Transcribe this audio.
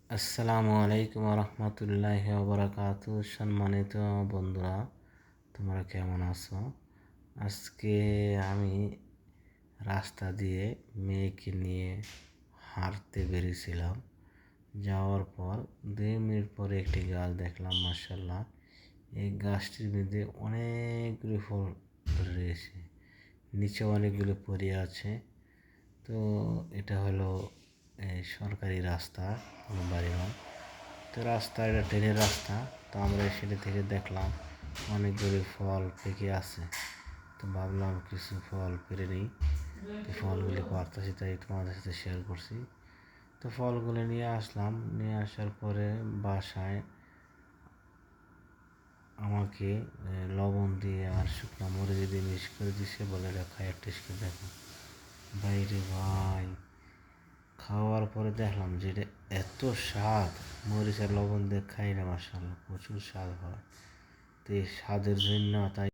আসসালামু আলাইকুম রহমতুল্লাহি ওবরাকাতু। সম্মানিত বন্ধুরা, তোমরা কেমন আছো? আজকে আমি রাস্তা দিয়ে মেয়েকে নিয়ে হাঁটতে বেরিয়েছিলাম। যাওয়ার পর 2 মিনিট পরে একটি গাছ দেখলাম। মাশাআল্লাহ, এই গাছটির মধ্যে অনেকগুলো ফল ধরে রয়েছে, নিচে অনেকগুলো পড়ে আছে। তো এটা হলো সরকারি রাস্তা, আমার বাড়ি নয়। তো রাস্তা, এটা ট্রেনের রাস্তা। তো আমরা সেটা থেকে দেখলাম অনেকগুলি ফল পেকে আছে। তো ভাবলাম কিছু ফল পেরে নিই। তো ফলগুলি পারতেছি, তাই তোমাদের সাথে শেয়ার করছি। তো ফলগুলো নিয়ে আসলাম। নিয়ে আসার পরে বাসায় আমাকে লবণ দিয়ে আর শুকনো মরিচ দিয়ে মিক্স করে দিছে, বলে খাই টেস্ট করে দেখো। বাইরে ভাই, খাওয়ার পরে দেখলাম যে এটা এত স্বাদ, মরিচ আর লবণ দিয়ে খাই না, মাশাআল্লাহ প্রচুর স্বাদ হয়। তো এই স্বাদের জন্য তাই